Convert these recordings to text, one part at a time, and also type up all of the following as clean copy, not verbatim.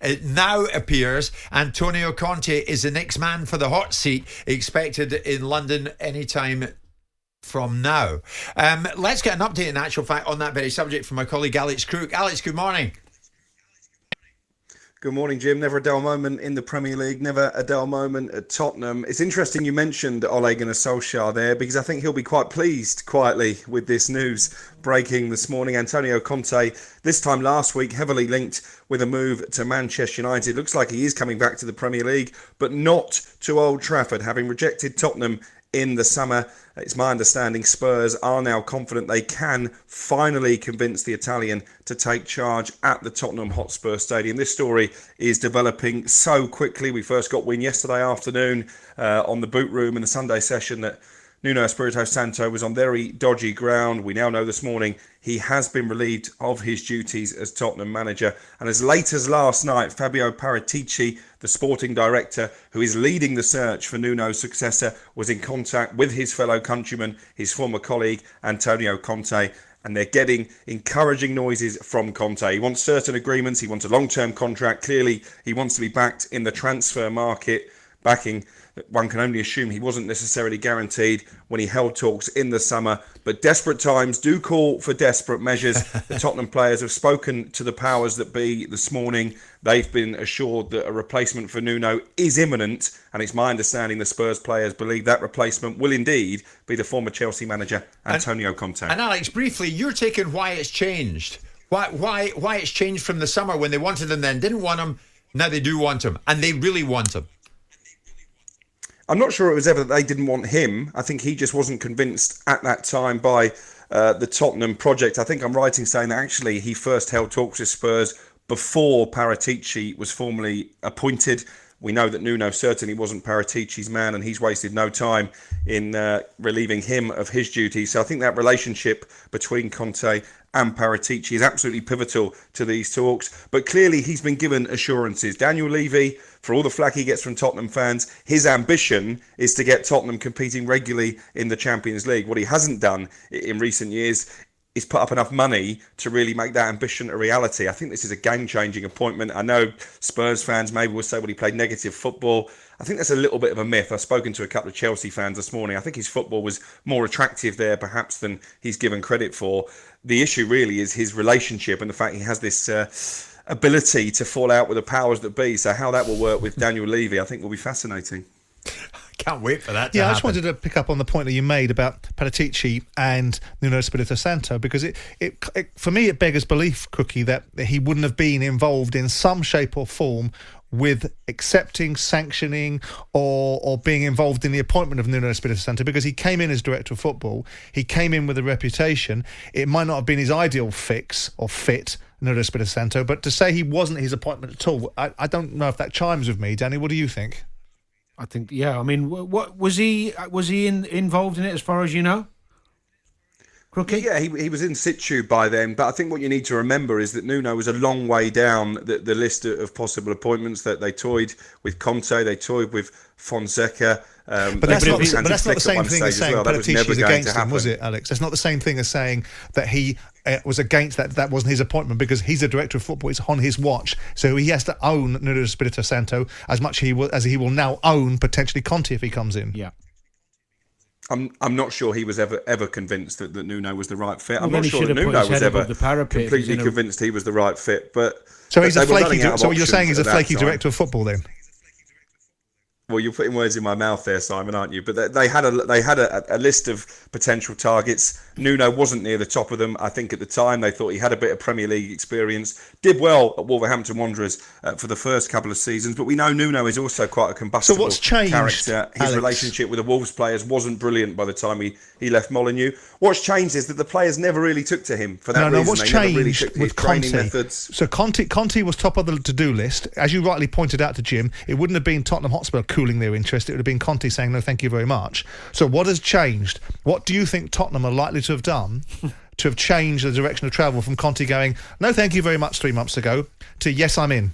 It now appears Antonio Conte is the next man for the hot seat, expected in London anytime from now. Let's get an update, in actual fact, on that very subject from my colleague Alex Crook. Alex, good morning. Good morning, Jim. Never a dull moment in the Premier League, never a dull moment at Tottenham. It's interesting you mentioned Ole Gunnar Solskjaer there, because I think he'll be quite pleased quietly with this news breaking this morning. Antonio Conte, this time last week, heavily linked with a move to Manchester United. Looks like he is coming back to the Premier League, but not to Old Trafford, having rejected Tottenham in the summer. It's my understanding Spurs are now confident they can finally convince the Italian to take charge at the Tottenham Hotspur Stadium. This story is developing so quickly. We first got wind yesterday afternoon on the boot room in the Sunday session that Nuno Espirito Santo was on very dodgy ground. We now know this morning he has been relieved of his duties as Tottenham manager. And as late as last night, Fabio Paratici, the sporting director who is leading the search for Nuno's successor, was in contact with his fellow countryman, his former colleague, Antonio Conte. And they're getting encouraging noises from Conte. He wants certain agreements. He wants a long-term contract. Clearly, he wants to be backed in the transfer market. Backing that one can only assume he wasn't necessarily guaranteed when he held talks in the summer. But desperate times do call for desperate measures. The Tottenham players have spoken to the powers that be this morning. They've been assured that a replacement for Nuno is imminent. And it's my understanding the Spurs players believe that replacement will indeed be the former Chelsea manager, Antonio Conte. And Alex, briefly, you're taking why it's changed. Why it's changed from the summer when they wanted him then, didn't want him. Now they do want him. And they really want him. I'm not sure it was ever that they didn't want him. I think he just wasn't convinced at that time by the Tottenham project. I think I'm right in saying that actually he first held talks with Spurs before Paratici was formally appointed. We know that Nuno certainly wasn't Paratici's man, and he's wasted no time in relieving him of his duties. So I think that relationship between Conte and Paratici is absolutely pivotal to these talks. But clearly he's been given assurances. Daniel Levy, for all the flack he gets from Tottenham fans, his ambition is to get Tottenham competing regularly in the Champions League. What he hasn't done in recent years is put up enough money to really make that ambition a reality. I think this is a game-changing appointment. I know Spurs fans maybe will say, well, he played negative football. I think that's a little bit of a myth. I've spoken to a couple of Chelsea fans this morning. I think his football was more attractive there perhaps than he's given credit for. The issue really is his relationship and the fact he has this ability to fall out with the powers that be. So how that will work with Daniel Levy, I think, will be fascinating. Can't wait for that to happen. I just wanted to pick up on the point that you made about Paratici and Nuno Espirito Santo, because it for me, it beggars belief, Cookie, that he wouldn't have been involved in some shape or form with accepting, sanctioning, or being involved in the appointment of Nuno Espirito Santo, because he came in as director of football. He came in with a reputation. It might not have been his ideal fix or fit, Nuno Espirito Santo, but to say he wasn't his appointment at all, I don't know if that chimes with me. Danny, what do you think? I think, yeah. I mean, what was he involved in it, as far as you know? Crookie? Yeah, he was in situ by then, but I think what you need to remember is that Nuno was a long way down the list of possible appointments. That they toyed with Conte, they toyed with Fonseca. But that's not the same thing as saying Paratici is against him, was it, Alex? That's not the same thing as saying that he was against that wasn't his appointment, because he's a director of football. It's on his watch, so he has to own Nuno Espirito Santo as much as he will now own potentially Conte if he comes in. Yeah. I'm not sure he was ever convinced that Nuno was the right fit. I'm Well, not then he sure should that have put Nuno his was head ever above the parapet. completely convinced he was the right fit. But So he's a they were flaky. running out of So what you're saying options he's a at that flaky time. director of football then? Well, you're putting words in my mouth there, Simon, aren't you? But they had a list of potential targets. Nuno wasn't near the top of them. I think at the time they thought he had a bit of Premier League experience. Did well at Wolverhampton Wanderers for the first couple of seasons. But we know Nuno is also quite a combustible So what's changed, character. His Alex? relationship with the Wolves players wasn't brilliant by the time he left Molineux. What's changed is that the players never really took to him for that reason. What's they never really changed took to his with Conte? training methods. So Conte was top of the to-do list. As you rightly pointed out to Jim, it wouldn't have been Tottenham Hotspur cooling their interest. It would have been Conte saying, no, thank you very much. So what has changed? What do you think Tottenham are likely to have done to have changed the direction of travel from Conte going, no, thank you very much 3 months ago, to yes, I'm in?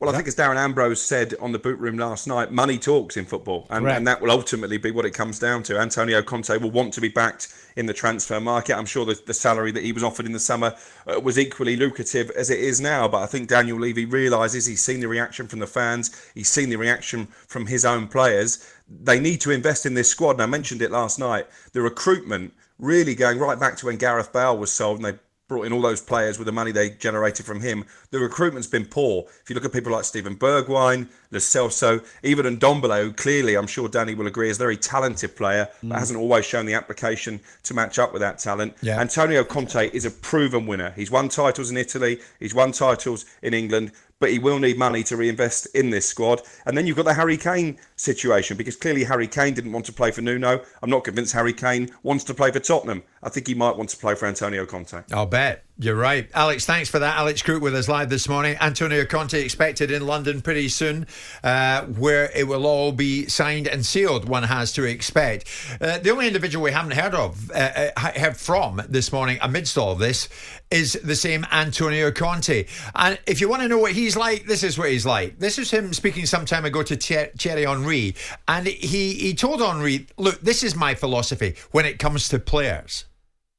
Well, I think as Darren Ambrose said on the boot room last night, money talks in football, and that will ultimately be what it comes down to. Antonio Conte will want to be backed in the transfer market. I'm sure the salary that he was offered in the summer was equally lucrative as it is now, but I think Daniel Levy realises he's seen the reaction from the fans, he's seen the reaction from his own players. They need to invest in this squad, and I mentioned it last night, the recruitment really going right back to when Gareth Bale was sold and they brought in all those players with the money they generated from him. The recruitment's been poor. If you look at people like Steven Bergwijn, Lo Celso, even Ndombele, who clearly, I'm sure Danny will agree, is a very talented player, but hasn't always shown the application to match up with that talent. Yeah. Antonio Conte is a proven winner. He's won titles in Italy, he's won titles in England, but he will need money to reinvest in this squad. And then you've got the Harry Kane situation, because clearly Harry Kane didn't want to play for Nuno. I'm not convinced Harry Kane wants to play for Tottenham. I think he might want to play for Antonio Conte. I'll bet. You're right. Alex, thanks for that. Alex Crook with us live this morning. Antonio Conte expected in London pretty soon, where it will all be signed and sealed, one has to expect. The only individual we haven't heard from this morning amidst all of this is the same Antonio Conte. And if you want to know what he's like, this is what he's like. This is him speaking some time ago to Thierry Henry. And he told Henry, look, this is my philosophy when it comes to players.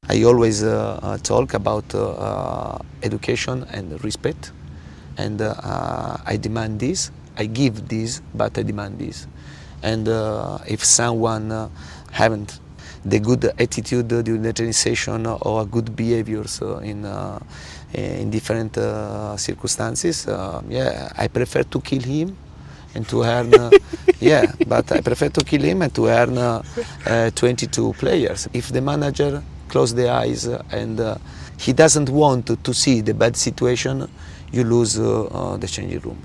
I always talk about education and respect, and I demand this, I give this, but I demand this. And if someone haven't the good attitude during the training session or good behaviors in different circumstances, I prefer to kill him and to earn, but I prefer to kill him and to earn 22 players. If the manager close the eyes and he doesn't want to see the bad situation, you lose the changing room.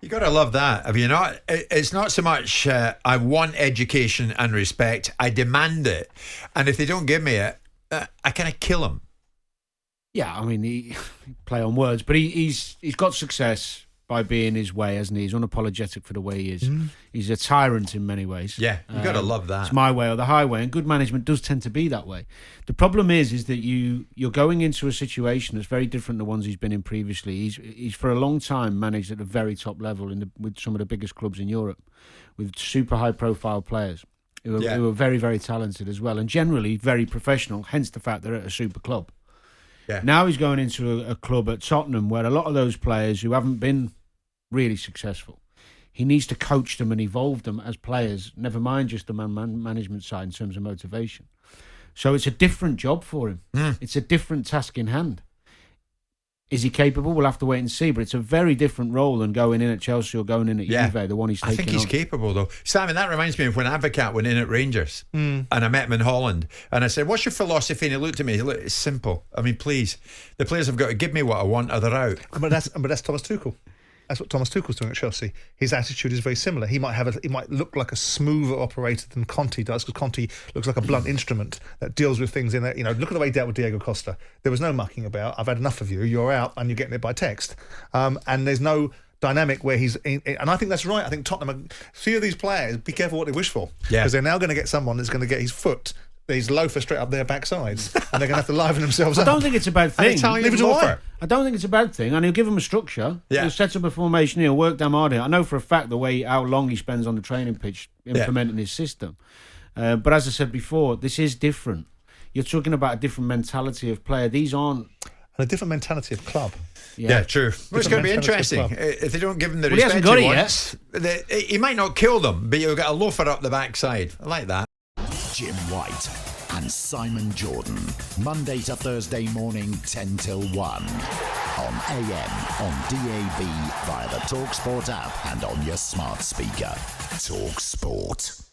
You got to love that, have you not? It's not so much I want education and respect, I demand it, and if they don't give me it, I kind of kill them. Yeah, I mean, he play on words, but he's got success by being his way, hasn't he? He's unapologetic for the way he is. He's a tyrant in many ways. Yeah, you got to love that. It's my way or the highway, and good management does tend to be that way. The problem is that you're going into a situation that's very different to the ones he's been in previously. He's for a long time managed at the very top level with some of the biggest clubs in Europe, with super high-profile players who are very, very talented as well, and generally very professional, hence the fact they're at a super club. Yeah. Now he's going into a club at Tottenham where a lot of those players who haven't been really successful, he needs to coach them and evolve them as players, never mind just the management side in terms of motivation. So it's a different job for him. It's a different task in hand. Is he capable? We'll have to wait and see, but it's a very different role than going in at Chelsea or going in at Juve, the one he's taking on. I think he's capable, though. Simon, that reminds me of when Advocat went in at Rangers and I met him in Holland and I said, what's your philosophy? And he looked at me, look, it's simple. I mean, please, the players have got to give me what I want or they're out. But that's Thomas Tuchel. That's what Thomas Tuchel's doing at Chelsea. His attitude is very similar. He might look like a smoother operator than Conte does, because Conte looks like a blunt instrument that deals with things in a, look at the way he dealt with Diego Costa. There was no mucking about. I've had enough of you. You're out, and you're getting it by text. And there's no dynamic where he's in, and I think that's right. I think Tottenham, a few of these players, be careful what they wish for, because they're now going to get someone that's going to get his foot, his loafer, straight up their backsides, and they're going to have to liven themselves up. I don't think it's a bad thing. I don't think it's a bad thing, and he'll give them a structure. Yeah. He'll set up a formation. He'll work them hard. I know for a fact how long he spends on the training pitch implementing his system. But as I said before, this is different. You're talking about a different mentality of player. These aren't. And a different mentality of club. Yeah, true. Well, it's going to be interesting. If they don't give him the respect he hasn't got he it wants, he might not kill them, but you'll get a loafer up the backside. I like that. Jim White and Simon Jordan, Monday to Thursday morning, 10 till 1. On AM, on DAB, via the talkSPORT app and on your smart speaker. talkSPORT.